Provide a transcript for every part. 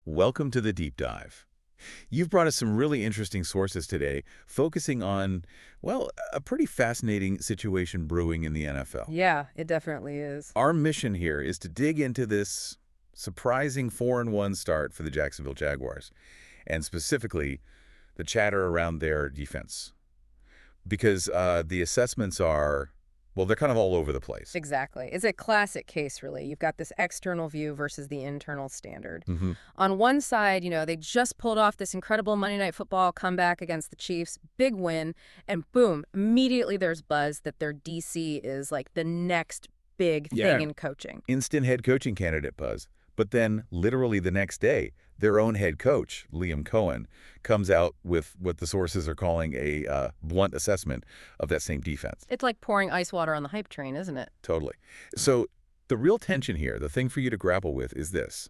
welcome to the deep dive. You've brought us some really interesting sources today, focusing on, well, a pretty fascinating situation brewing in the NFL. Yeah, it definitely is. Our mission here is to dig into this surprising 4-1 start for the Jacksonville Jaguars, and specifically the chatter around their defense. Because the assessments are, well, they're kind of all over the place. Exactly. It's a classic case, really. You've got this external view versus the internal standard. Mm-hmm. On one side, they just pulled off this incredible Monday Night Football comeback against the Chiefs, big win, and boom, immediately there's buzz that their DC is like the next big thing in coaching. Instant head coaching candidate buzz. But then, literally the next day, their own head coach, Liam Cohen, comes out with what the sources are calling a blunt assessment of that same defense. It's like pouring ice water on the hype train, isn't it? Totally. So the real tension here, the thing for you to grapple with is this.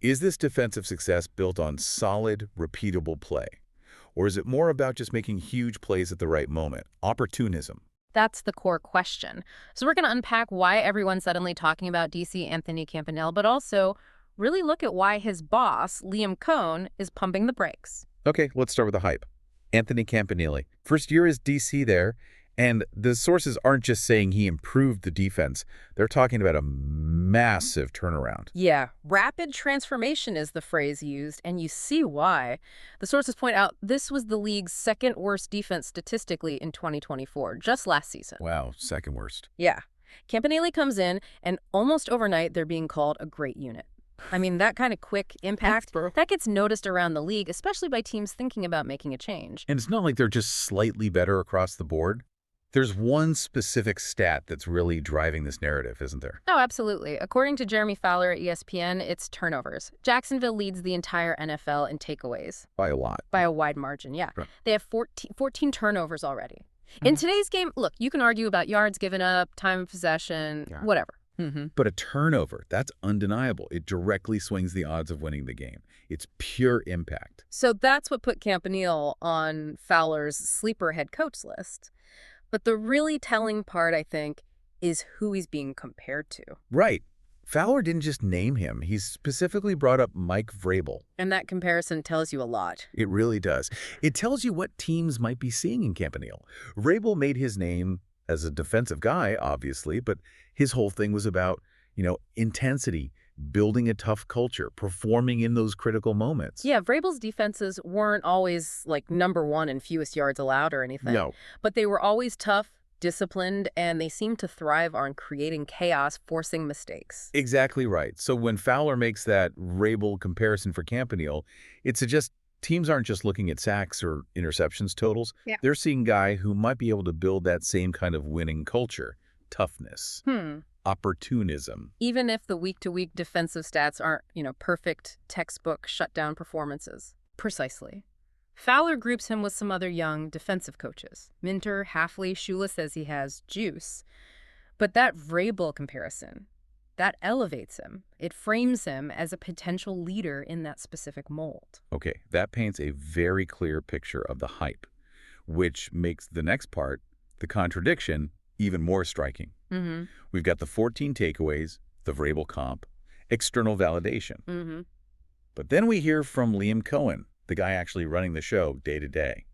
Is this defensive success built on solid, repeatable play? Or is it more about just making huge plays at the right moment? Opportunism. That's the core question. So we're going to unpack why everyone's suddenly talking about DC Anthony Campanile, but also really look at why his boss, Liam Cohen, is pumping the brakes. Okay, let's start with the hype. Anthony Campanile. First year as DC there, and the sources aren't just saying he improved the defense. They're talking about a massive turnaround. Yeah, rapid transformation is the phrase used, and you see why. The sources point out this was the league's second worst defense statistically in 2024, just last season. Wow, second worst. Yeah. Campanile comes in, and almost overnight they're being called a great unit. I mean, that kind of quick impact, that gets noticed around the league, especially by teams thinking about making a change. And it's not like they're just slightly better across the board. There's one specific stat that's really driving this narrative, isn't there? Oh, absolutely. According to Jeremy Fowler at ESPN, it's turnovers. Jacksonville leads the entire NFL in takeaways. By a lot. By a wide margin, yeah. Right. They have 14 turnovers already. In today's game, look, you can argue about yards given up, time of possession, whatever. But a turnover, that's undeniable. It directly swings the odds of winning the game. It's pure impact. So that's what put Campanile on Fowler's sleeper head coach list. But the really telling part, I think, is who he's being compared to. Right. Fowler didn't just name him. He specifically brought up Mike Vrabel. And that comparison tells you a lot. It really does. It tells you what teams might be seeing in Campanile. Vrabel made his name as a defensive guy, obviously, but his whole thing was about, intensity, building a tough culture, performing in those critical moments. Yeah, Vrabel's defenses weren't always like #1 in fewest yards allowed or anything. No. But they were always tough, disciplined, and they seemed to thrive on creating chaos, forcing mistakes. Exactly right. So when Fowler makes that Vrabel comparison for Campanile, it suggests teams aren't just looking at sacks or interceptions totals. Yeah. They're seeing a guy who might be able to build that same kind of winning culture. Toughness. Opportunism. Even if the week-to-week defensive stats aren't, perfect textbook shutdown performances. Precisely. Fowler groups him with some other young defensive coaches. Minter, Halfley, Shula says he has juice. But that Vrabel comparison, that elevates him. It frames him as a potential leader in that specific mold. Okay, that paints a very clear picture of the hype, which makes the next part, the contradiction, even more striking. We've got the 14 takeaways, the Vrabel comp, external validation. But then we hear from Liam Cohen, the guy actually running the show day to day.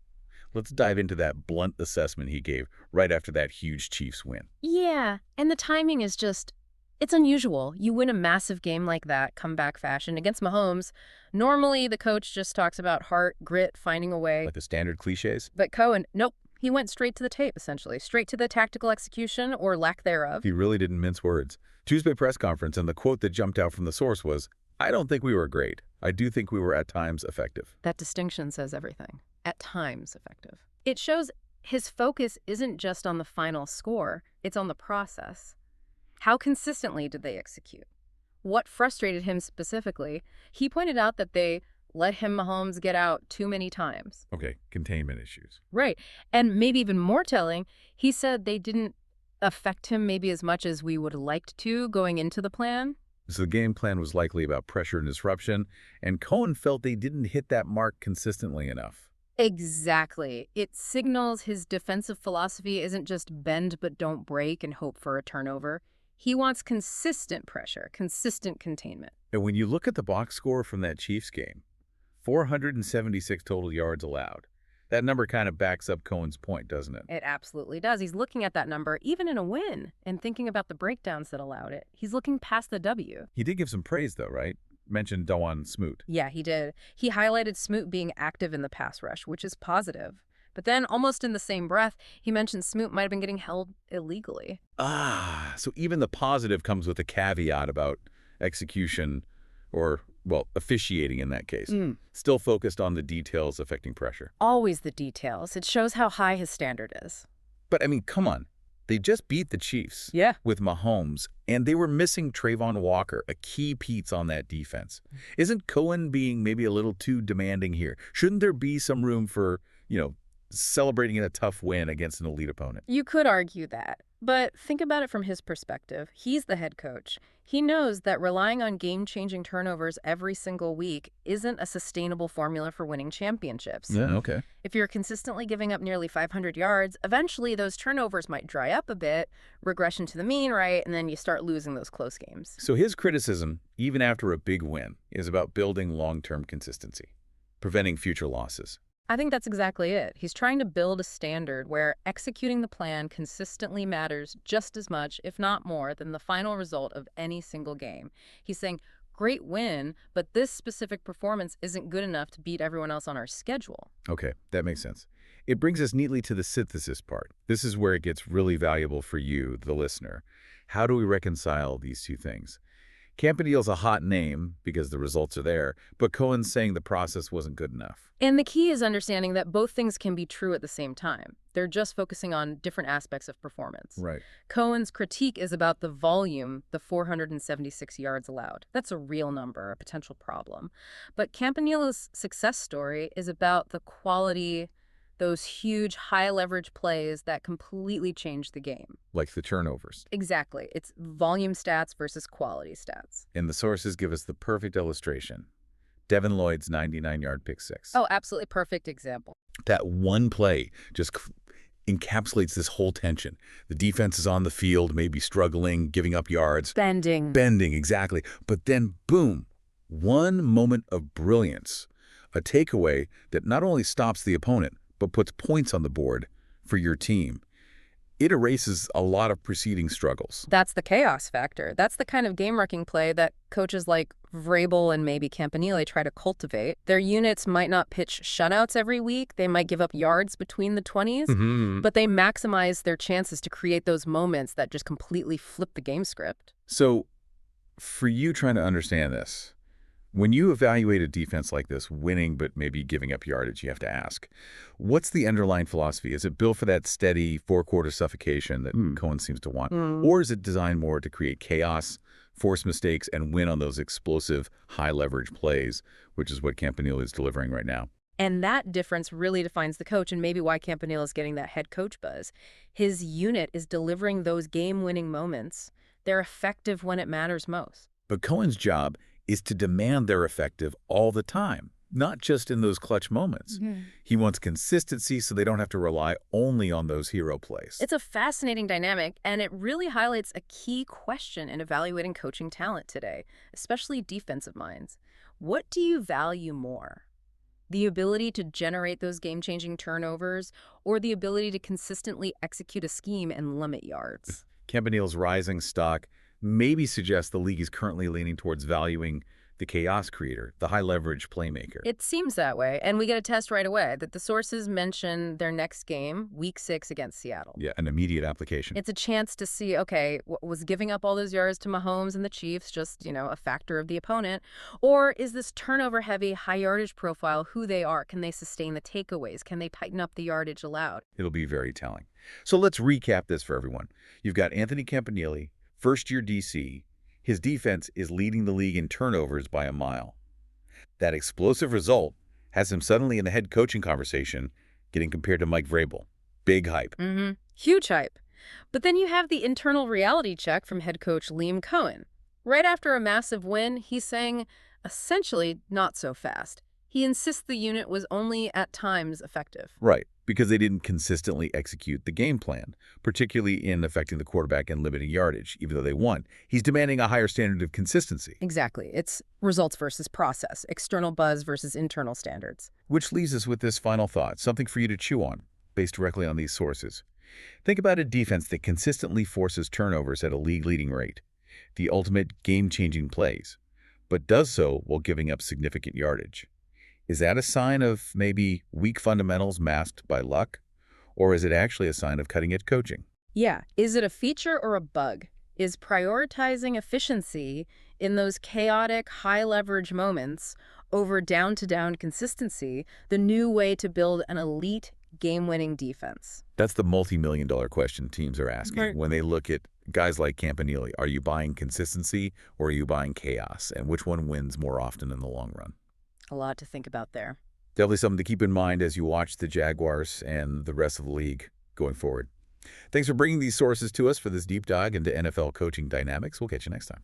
Let's dive into that blunt assessment he gave right after that huge Chiefs win. Yeah, and the timing is just, it's unusual. You win a massive game like that, comeback fashion, against Mahomes. Normally, the coach just talks about heart, grit, finding a way. Like the standard cliches? But Cohen, nope. He went straight to the tape, essentially. Straight to the tactical execution, or lack thereof. He really didn't mince words. Tuesday press conference, and the quote that jumped out from the source was, "I don't think we were great. I do think we were at times effective." That distinction says everything. At times effective. It shows his focus isn't just on the final score, it's on the process. How consistently did they execute? What frustrated him specifically? He pointed out that they let Mahomes get out too many times. Okay, containment issues. Right. And maybe even more telling, he said they didn't affect him maybe as much as we would have liked to going into the plan. So the game plan was likely about pressure and disruption, and Cohen felt they didn't hit that mark consistently enough. Exactly. It signals his defensive philosophy isn't just bend but don't break and hope for a turnover. He wants consistent pressure, consistent containment. And when you look at the box score from that Chiefs game, 476 total yards allowed. That number kind of backs up Cohen's point, doesn't it? It absolutely does. He's looking at that number, even in a win, and thinking about the breakdowns that allowed it. He's looking past the W. He did give some praise, though, right? Mentioned Dawan Smoot. Yeah, he did. He highlighted Smoot being active in the pass rush, which is positive. But then, almost in the same breath, he mentioned Smoot might have been getting held illegally. So even the positive comes with a caveat about execution or, well, officiating in that case. Still focused on the details affecting pressure. Always the details. It shows how high his standard is. But, I mean, come on. They just beat the Chiefs with Mahomes, and they were missing Trayvon Walker, a key piece on that defense. Isn't Cohen being maybe a little too demanding here? Shouldn't there be some room for, celebrating in a tough win against an elite opponent? You could argue that. But think about it from his perspective. He's the head coach. He knows that relying on game-changing turnovers every single week isn't a sustainable formula for winning championships. Yeah, okay. If you're consistently giving up nearly 500 yards, eventually those turnovers might dry up a bit, regression to the mean, right? And then you start losing those close games. So his criticism, even after a big win, is about building long-term consistency, preventing future losses. I think that's exactly it. He's trying to build a standard where executing the plan consistently matters just as much, if not more, than the final result of any single game. He's saying, great win, but this specific performance isn't good enough to beat everyone else on our schedule. Okay, that makes sense. It brings us neatly to the synthesis part. This is where it gets really valuable for you, the listener. How do we reconcile these two things? Campanile's a hot name because the results are there, but Cohen's saying the process wasn't good enough. And the key is understanding that both things can be true at the same time. They're just focusing on different aspects of performance. Right. Cohen's critique is about the volume, the 476 yards allowed. That's a real number, a potential problem. But Campanile's success story is about the quality, those huge high-leverage plays that completely change the game. Like the turnovers. Exactly. It's volume stats versus quality stats. And the sources give us the perfect illustration. Devin Lloyd's 99-yard pick six. Oh, absolutely perfect example. That one play just encapsulates this whole tension. The defense is on the field, maybe struggling, giving up yards. Bending, exactly. But then, boom, one moment of brilliance. A takeaway that not only stops the opponent, but puts points on the board for your team. It erases a lot of preceding struggles. That's the chaos factor. That's the kind of game-wrecking play that coaches like Vrabel and maybe Campanile try to cultivate. Their units might not pitch shutouts every week. They might give up yards between the 20s, but they maximize their chances to create those moments that just completely flip the game script. So, for you trying to understand this, when you evaluate a defense like this, winning but maybe giving up yardage, you have to ask, what's the underlying philosophy? Is it built for that steady four-quarter suffocation that Cohen seems to want? Or is it designed more to create chaos, force mistakes, and win on those explosive, high-leverage plays, which is what Campanile is delivering right now? And that difference really defines the coach and maybe why Campanile is getting that head coach buzz. His unit is delivering those game-winning moments. They're effective when it matters most. But Cohen's job is to demand they're effective all the time, not just in those clutch moments. He wants consistency so they don't have to rely only on those hero plays. It's a fascinating dynamic, and it really highlights a key question in evaluating coaching talent today, especially defensive minds. What do you value more? The ability to generate those game-changing turnovers, or the ability to consistently execute a scheme and limit yards? Campanile's rising stock maybe suggests the league is currently leaning towards valuing the chaos creator, the high-leverage playmaker. It seems that way, and we get a test right away that the sources mention their next game, Week 6 against Seattle. Yeah, an immediate application. It's a chance to see, okay, was giving up all those yards to Mahomes and the Chiefs just, a factor of the opponent? Or is this turnover-heavy, high-yardage profile who they are? Can they sustain the takeaways? Can they tighten up the yardage allowed? It'll be very telling. So let's recap this for everyone. You've got Anthony Campanile, first-year DC. His defense is leading the league in turnovers by a mile. That explosive result has him suddenly in the head coaching conversation, getting compared to Mike Vrabel. Big hype. Huge hype. But then you have the internal reality check from head coach Liam Cohen. Right after a massive win, he's saying, essentially, not so fast. He insists the unit was only at times effective. Right, because they didn't consistently execute the game plan, particularly in affecting the quarterback and limiting yardage, even though they won. He's demanding a higher standard of consistency. Exactly. It's results versus process, external buzz versus internal standards. Which leaves us with this final thought, something for you to chew on, based directly on these sources. Think about a defense that consistently forces turnovers at a league-leading rate, the ultimate game-changing plays, but does so while giving up significant yardage. Is that a sign of maybe weak fundamentals masked by luck? Or is it actually a sign of cutting-edge coaching? Yeah. Is it a feature or a bug? Is prioritizing efficiency in those chaotic, high-leverage moments over down-to-down consistency the new way to build an elite, game-winning defense? That's the multi-million-dollar question teams are asking when they look at guys like Campanile. Are you buying consistency or are you buying chaos? And which one wins more often in the long run? A lot to think about there. Definitely something to keep in mind as you watch the Jaguars and the rest of the league going forward. Thanks for bringing these sources to us for this deep dive into NFL coaching dynamics. We'll catch you next time.